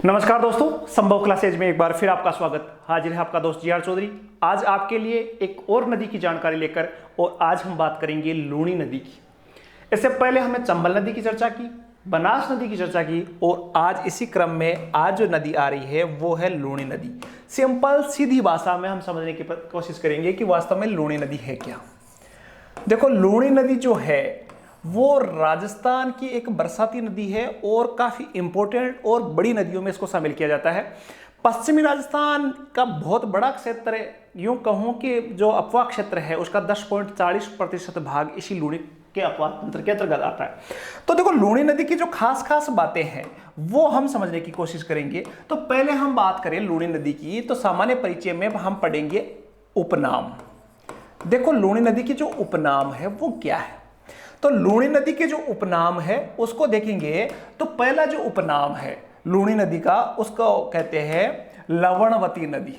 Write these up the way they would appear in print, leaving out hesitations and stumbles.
नमस्कार दोस्तों, संभव क्लासेज में एक बार फिर आपका स्वागत। हाजिर है आपका दोस्त जी.आर. चौधरी। आज आपके लिए एक और नदी की जानकारी लेकर, और आज हम बात करेंगे लूणी नदी की। इससे पहले हमने चंबल नदी की चर्चा की, बनास नदी की चर्चा की, और आज इसी क्रम में आज जो नदी आ रही है वो है लूणी नदी। सिंपल सीधी भाषा में हम समझने की कोशिश करेंगे कि वास्तव में लूणी नदी है क्या। देखो, लूणी नदी जो है वो राजस्थान की एक बरसाती नदी है और काफ़ी इंपॉर्टेंट और बड़ी नदियों में इसको शामिल किया जाता है। पश्चिमी राजस्थान का बहुत बड़ा क्षेत्र है, यूँ कहूँ कि जो अपवा क्षेत्र है उसका 10.40% भाग इसी लूणी के अपवा तंत्र के अंतर्गत आता है। तो देखो, लूणी नदी की जो खास खास बातें हैं वो हम समझने की कोशिश करेंगे। तो पहले हम बात करें लूणी नदी की, तो सामान्य परिचय में हम पढ़ेंगे उपनाम। देखो, लूणी नदी की जो उपनाम है वो क्या है। तो लूणी नदी के जो उपनाम है उसको देखेंगे तो पहला जो उपनाम है लूणी नदी का उसको कहते हैं लवणवती नदी।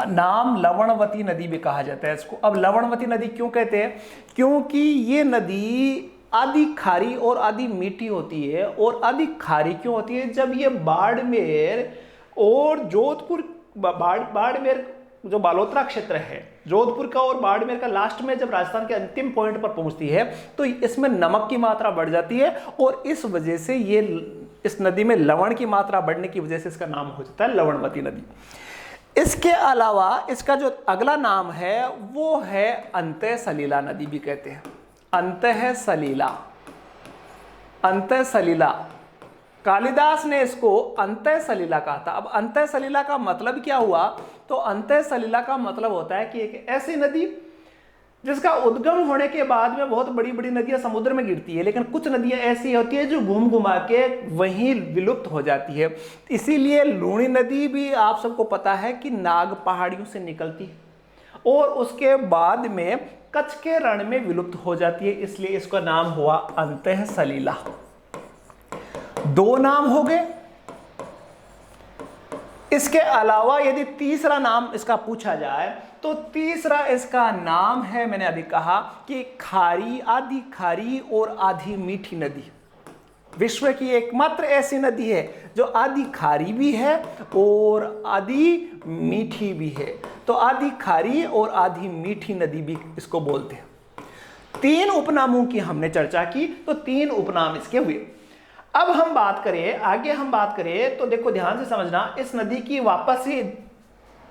नाम लवणवती नदी भी कहा जाता है इसको। अब लवणवती नदी क्यों कहते हैं? क्योंकि ये नदी आधी खारी और आधी मीठी होती है। और आधी खारी क्यों होती है? जब ये बाड़मेर और जोधपुर, बाड़मेर जो बालोतरा क्षेत्र है जोधपुर का और बाड़मेर का लास्ट में जब राजस्थान के अंतिम पॉइंट पर पहुंचती है तो इसमें नमक की मात्रा बढ़ जाती है, और इस वजह से ये इस नदी में लवण की मात्रा बढ़ने की वजह से इसका नाम हो जाता है लवणवती नदी। इसके अलावा इसका जो अगला नाम है वो है अंतः सलीला नदी भी कहते हैं। अंतः सलीला, अंतः सलीला, कालिदास ने इसको अंतः सलीला कहा था। अब अंतः सलीला का मतलब क्या हुआ? तो अंतः सलीला का मतलब होता है कि एक ऐसी नदी जिसका उद्गम होने के बाद में बहुत बड़ी बड़ी नदियां समुद्र में गिरती है, लेकिन कुछ नदियां ऐसी होती है जो घूम घुमा के वहीं विलुप्त हो जाती है। इसीलिए लूणी नदी भी आप सबको पता है कि नाग पहाड़ियों से निकलती है और उसके बाद में कच्छ के रण में विलुप्त हो जाती है, इसलिए इसका नाम हुआ अंतः सलीला। दो नाम हो गए। इसके अलावा यदि तीसरा नाम इसका पूछा जाए तो तीसरा इसका नाम है, मैंने अभी कहा कि खारी, आधी खारी और आधी मीठी नदी। विश्व की एकमात्र ऐसी नदी है जो आधी खारी भी है और आधी मीठी भी है। तो आधी खारी और आधी मीठी नदी भी इसको बोलते हैं। तीन उपनामों की हमने चर्चा की, तो तीन उपनाम इसके हुए। अब हम बात करें, आगे हम बात करें तो देखो ध्यान से समझना, इस नदी की वापस ही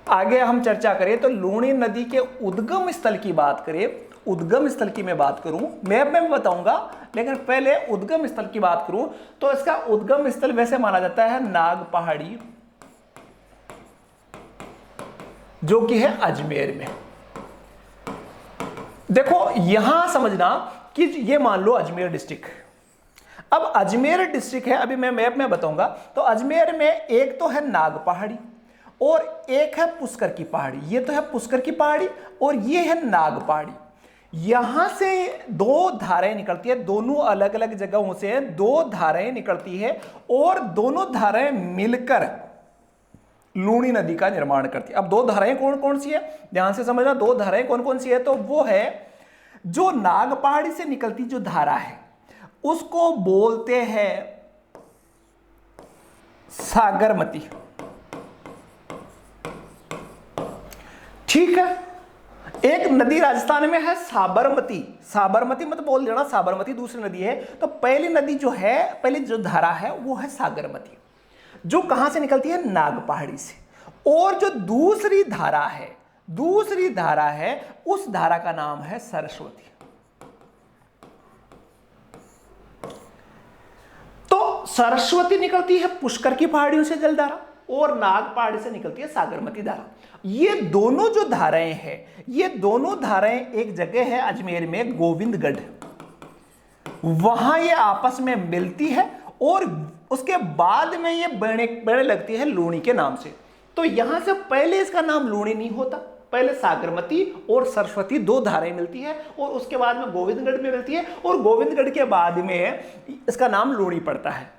आगे हम चर्चा करें तो लूणी नदी के उद्गम स्थल की बात करें। उद्गम स्थल की मैं बात करूं, मैप में बताऊंगा, लेकिन पहले उद्गम स्थल की बात करूं तो इसका उद्गम स्थल वैसे माना जाता है नाग पहाड़ी, जो कि है अजमेर में। देखो, यहां समझना कि ये मान लो अजमेर डिस्ट्रिक्ट। अब अजमेर डिस्ट्रिक्ट है, अभी मैं मैप में बताऊंगा। तो अजमेर में एक तो है नाग पहाड़ी और एक है पुष्कर की पहाड़ी। ये तो है पुष्कर की पहाड़ी और ये है नाग पहाड़ी। यहां से दो धाराएं निकलती है, दोनों अलग अलग जगहों से दो धाराएं निकलती है और दोनों धाराएं मिलकर लूणी नदी का निर्माण करती है। अब दो धाराएं कौन कौन सी है, ध्यान से समझना। दो धाराएं कौन कौन सी है? तो वो है जो नाग पहाड़ी से निकलती जो धारा है उसको बोलते हैं सागरमती। ठीक है। एक नदी राजस्थान में है साबरमती। साबरमती मत बोल देना, साबरमती दूसरी नदी है। तो पहली नदी जो है, पहली जो धारा है वो है सागरमती, जो कहां से निकलती है? नाग पहाड़ी से। और जो दूसरी धारा है, दूसरी धारा है, उस धारा का नाम है सरस्वती। तो सरस्वती निकलती है पुष्कर की पहाड़ियों से जलधारा और नाग पहाड़ी से निकलती है सागरमती धारा। ये दोनों जो धाराएं हैं, ये दोनों धाराएं एक जगह है अजमेर में, गोविंदगढ़, वहां ये आपस में मिलती है और उसके बाद में ये बहने लगती है लूणी के नाम से। तो यहां से पहले इसका नाम लूणी नहीं होता, पहले सागरमती और सरस्वती दो धाराएं मिलती है और उसके बाद में गोविंदगढ़ में मिलती है और गोविंदगढ़ के बाद में इसका नाम लूणी पड़ता है।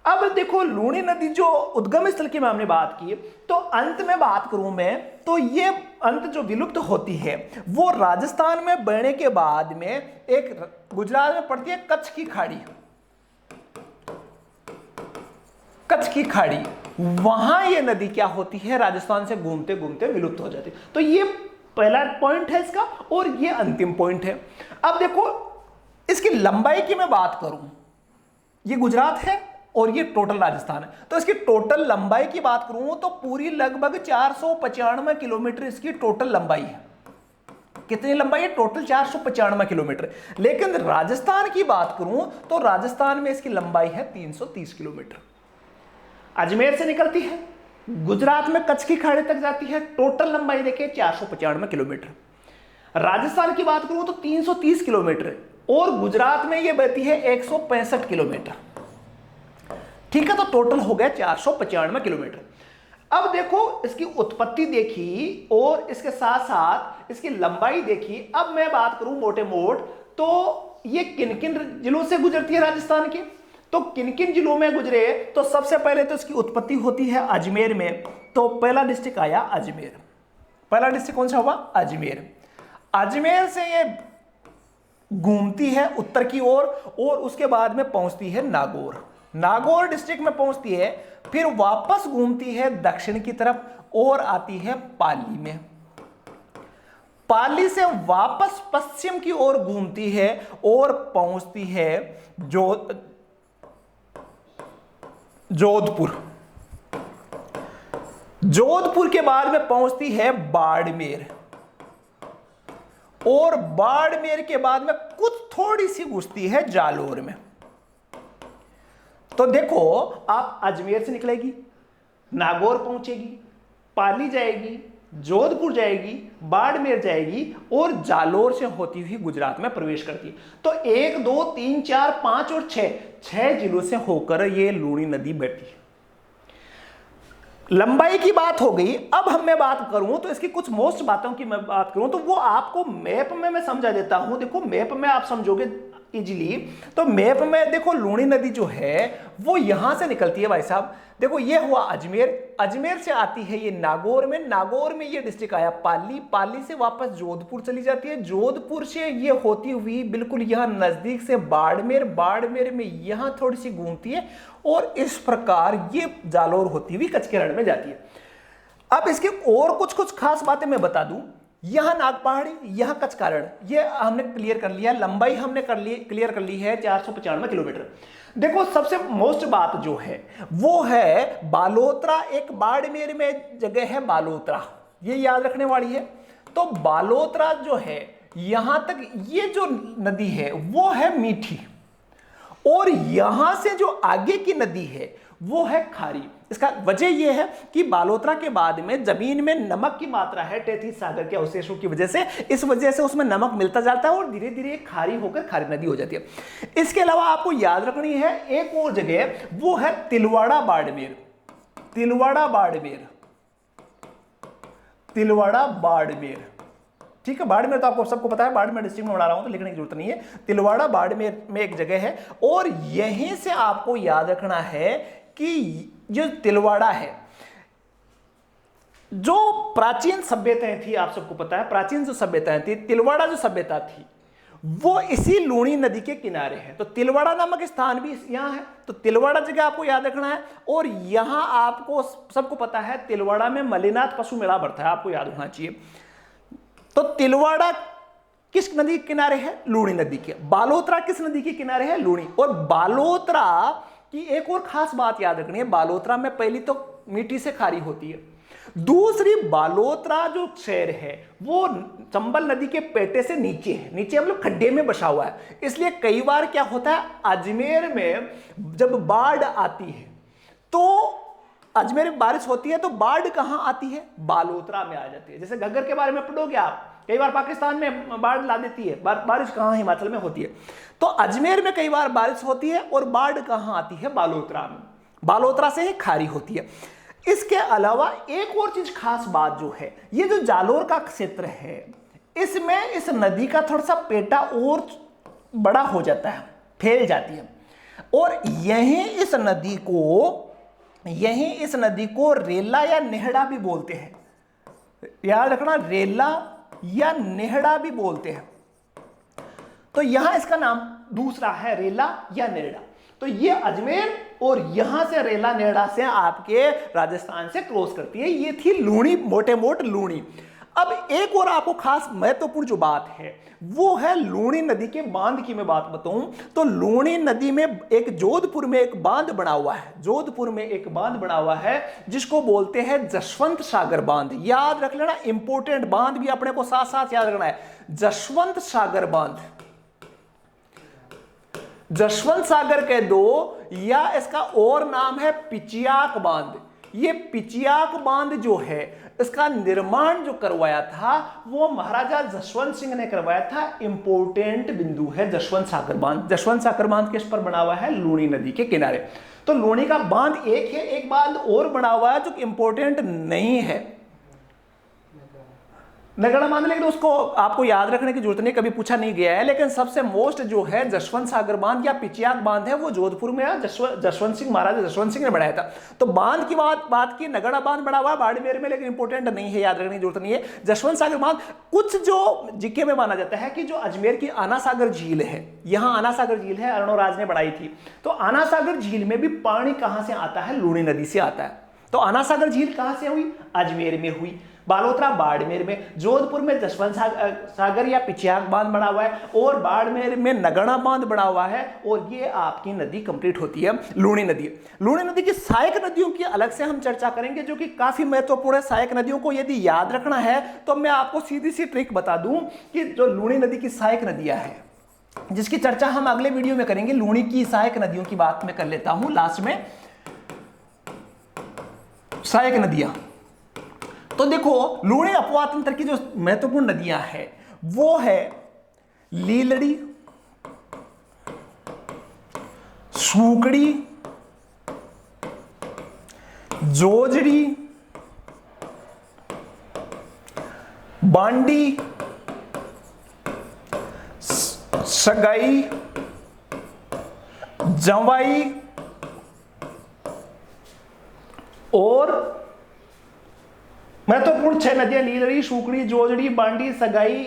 अब देखो, लूणी नदी जो उद्गम स्थल की हमने बात की, तो अंत में बात करूं मैं तो ये अंत जो विलुप्त होती है वो राजस्थान में बहने के बाद में एक गुजरात में पड़ती है कच्छ की खाड़ी। कच्छ की खाड़ी, वहां ये नदी क्या होती है, राजस्थान से घूमते घूमते विलुप्त हो जाती है। तो ये पहला पॉइंट है इसका, और ये अंतिम पॉइंट है। अब देखो इसकी लंबाई की मैं बात करूं, ये गुजरात है और ये टोटल राजस्थान है, तो इसकी टोटल लंबाई की बात करूं तो पूरी लगभग 495 किलोमीटर इसकी टोटल लंबाई है। कितनी लंबाई है? Total 495 kilometre. लेकिन राजस्थान की बात करूं तो राजस्थान में इसकी लंबाई है 330 किलोमीटर। अजमेर से निकलती है, गुजरात में कच्छ की खाड़ी तक जाती है, टोटल लंबाई देखिए 495 किलोमीटर। राजस्थान की बात करूं तो 330 किलोमीटर, और गुजरात में यह बहती है 165 किलोमीटर। ठीक है, तो टोटल हो गया 495 किलोमीटर। अब देखो इसकी उत्पत्ति देखी और इसके साथ साथ इसकी लंबाई देखी। अब मैं बात करूं मोटे मोट, तो ये किन किन जिलों से गुजरती है राजस्थान के, तो किन किन जिलों में गुजरे, तो सबसे पहले तो इसकी उत्पत्ति होती है अजमेर में। तो पहला डिस्ट्रिक्ट आया अजमेर। पहला डिस्ट्रिक्ट कौन सा हुआ? अजमेर। अजमेर से ये घूमती है उत्तर की ओर और उसके बाद में पहुंचती है नागौर। नागौर डिस्ट्रिक्ट में पहुंचती है, फिर वापस घूमती है दक्षिण की तरफ और आती है पाली में। पाली से वापस पश्चिम की ओर घूमती है और पहुंचती है जोधपुर। जोधपुर के बाद में पहुंचती है बाड़मेर, और बाड़मेर के बाद में कुछ थोड़ी सी घुसती है जालोर में। तो देखो आप अजमेर से निकलेगी, नागौर पहुंचेगी, पाली जाएगी, जोधपुर जाएगी, बाड़मेर जाएगी और जालोर से होती हुई गुजरात में प्रवेश करती है। तो 1 2 3 4 5 और 6 जिलों से होकर यह लूणी नदी बहती है। लंबाई की बात हो गई। अब मैं बात करूं तो इसकी कुछ मोस्ट बातों की मैं बात करूं तो वो आपको मैप में मैं समझा देता हूं। देखो मैप में आप समझोगे इजीली। तो मैप में देखो लूणी नदी जो है वो यहां से निकलती है भाई साहब। देखो ये हुआ अजमेर, अजमेर से आती है ये नागौर में, नागौर में ये डिस्ट्रिक्ट आया पाली, पाली से वापस जोधपुर चली जाती है, जोधपुर से ये होती हुई बिल्कुल यहां नजदीक से बाड़मेर, बाड़मेर में यहां थोड़ी सी घूमती है और इस प्रकार ये जालोर होती हुई कच्छ के रण में जाती है। अब इसके और कुछ खास बातें मैं बता दूं। यहां नाग पहाड़ी, यहां कच्छ का रण, ये हमने क्लियर कर लिया। लंबाई हमने क्लियर कर ली है 495 किलोमीटर। देखो सबसे मोस्ट बात जो है वो है बालोतरा। एक बाड़मेर में जगह है बालोतरा, ये याद रखने वाली है। तो बालोतरा जो है यहां तक ये जो नदी है वो है मीठी, और यहां से जो आगे की नदी है वो है खारी। इसका वजह यह है कि बालोतरा के बाद में जमीन में नमक की मात्रा है तैतीस सागर के अवशेषों की वजह से, इस वजह से उसमें नमक मिलता जाता है और धीरे धीरे खारी होकर खारी नदी हो जाती है। इसके अलावा आपको याद रखनी है एक और जगह, वो है तिलवाड़ा बाड़मेर। तिलवाड़ा बाड़मेर, तिलवाड़ा बाड़मेर, ठीक है। बाड़मेर तो आपको सबको पता है, बाड़मेर डिस्ट्रिक्ट में बना रहा हूं तो लिखने की जरूरत नहीं है। तिलवाड़ा बाड़मेर में एक जगह है, और यहीं से आपको याद रखना है कि जो तिलवाड़ा है, जो प्राचीन सभ्यताएं थी, आप सबको पता है प्राचीन जो सभ्यताएं थी, तिलवाड़ा जो सभ्यता थी वो इसी लूणी नदी के किनारे है। तो तिलवाड़ा नामक स्थान भी यहां है, तो तिलवाड़ा जगह आपको याद रखना है। और यहां आपको सबको पता है तिलवाड़ा में मलिनाथ पशु मेला बढ़ता है, आपको याद होना चाहिए। तो तिलवाड़ा किस नदी के किनारे है? लूणी नदी के। बालोतरा किस नदी के किनारे है? लूणी। और बालोतरा की एक और खास बात याद रखनी है, बालोतरा में पहली तो मीठी से खारी होती है, दूसरी बालोतरा जो शहर है वो चंबल नदी के पेटे से नीचे है, नीचे मतलब खड्डे में बसा हुआ है। इसलिए कई बार क्या होता है, अजमेर में जब बाढ़ आती है तो अजमेर में बारिश होती है तो बाढ़ कहां आती है? बालोतरा में आ जाती है। जैसे घग्गर के बारे में पढ़ोगे आप, कई बार पाकिस्तान में बाढ़ ला देती है, बारिश कहां? हिमाचल में होती है। तो अजमेर में कई बार बारिश होती है और बाढ़ कहां आती है? बालोतरा में। बालोतरा से ही खारी होती है। इसके अलावा एक और चीज खास बात जो है, ये जो जालोर का क्षेत्र है इसमें इस नदी का थोड़ा सा पेटा और बड़ा हो जाता है, फैल जाती है, और यहीं इस नदी को रेला या नेहड़ा भी बोलते हैं। याद रखना, रेला या नेहड़ा भी बोलते हैं। तो यहां इसका नाम दूसरा है रेला या नेहड़ा। तो ये अजमेर और यहां से रेला नेड़ा से आपके राजस्थान से क्रॉस करती है। ये थी लूणी, मोटे मोट लूणी। अब एक और आपको खास महत्वपूर्ण जो बात है वो है लूणी नदी के बांध की मैं बात बताऊं तो लूणी नदी में एक जोधपुर में एक बांध बना हुआ है, जोधपुर में एक बांध बना हुआ है जिसको बोलते हैं जसवंत सागर बांध। याद रख लेना, इंपॉर्टेंट बांध भी अपने को साथ साथ याद रखना है। जसवंत सागर बांध, जसवंत सागर कह दो या इसका और नाम है पिचियाक बांध। ये पिचियाक बांध जो है इसका निर्माण जो करवाया था वो महाराजा जसवंत सिंह ने करवाया था। इंपॉर्टेंट बिंदु है जसवंत सागर बांध। जसवंत सागर बांध किस पर बना हुआ है? लूणी नदी के किनारे। तो लूणी का बांध एक है, एक बांध और बना हुआ है जो इंपॉर्टेंट नहीं है, नगड़ा बांध, लेकिन उसको आपको याद रखने की जरूरत नहीं, कभी पूछा नहीं गया है। लेकिन सबसे मोस्ट जो है जसवंत सागर बांध या पिचियाक बांध है वो जोधपुर में जसवंत सिंह, महाराजा जसवंत सिंह ने बनाया था। तो बांध की बात की, नगड़ा बांध बना हुआ है बाड़मेर में, लेकिन इंपॉर्टेंट नहीं है, याद रखने की जरूरत नहीं है। जसवंत सागर बांध कुछ जो जीके में माना जाता है कि जो अजमेर की आना सागर झील है, यहां आना सागर झील है, अरुणोराज ने बनाई थी। तो आना सागर झील में भी पानी कहां से आता है? लूणी नदी से आता है। तो आना सागर झील कहां से हुई? अजमेर में हुई। बालोतरा बाड़मेर में, जोधपुर में जसवंत सागर या पिचियाक बांध बना हुआ है और बाड़मेर में नगड़ा बांध बना हुआ है। और ये आपकी नदी कंप्लीट होती है लूणी नदी। लूणी नदी की सहायक नदियों की अलग से हम चर्चा करेंगे जो कि काफी महत्वपूर्ण है। सहायक नदियों को यदि याद रखना है तो मैं आपको सीधी सी ट्रिक बता दूं कि जो लूणी नदी की सहायक नदियां हैं जिसकी चर्चा हम अगले वीडियो में करेंगे, लूणी की सहायक नदियों की बात मैं कर लेता हूं लास्ट में। सहायक नदियां तो देखो, लूणी अपवा तंत्र की जो महत्वपूर्ण नदियां हैं वो है लीलड़ी, सूकड़ी, जोजड़ी, बांडी, सगाई, जवाई और महत्वपूर्ण 6 नदियां लीलड़ी, सूकड़ी, जोजड़ी, बांडी, सगाई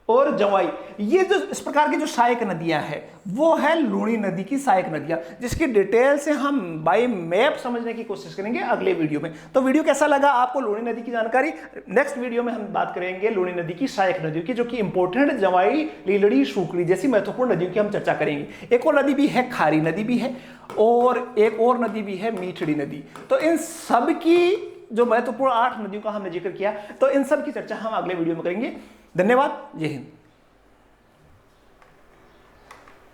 और जवाई। ये जो इस प्रकार की जो सहायक नदियां हैं वो है लूणी नदी की सहायक नदियां, जिसकी डिटेल से हम बाय मैप समझने की कोशिश करेंगे अगले वीडियो में। तो वीडियो कैसा लगा आपको लूणी नदी की जानकारी? नेक्स्ट वीडियो में हम बात करेंगे लूणी नदी की सहायक नदियों की, जो कि इंपॉर्टेंट जवाई, लीलड़ी, सूकड़ी जैसी महत्वपूर्ण नदियों की हम चर्चा करेंगे। एक और नदी भी है, खारी नदी भी है, और एक और नदी भी है मीठड़ी नदी। तो इन सब की जो महत्वपूर्ण 8 नदियों का हमने जिक्र किया, तो इन सब की चर्चा हम अगले वीडियो में करेंगे। धन्यवाद, जय हिंद।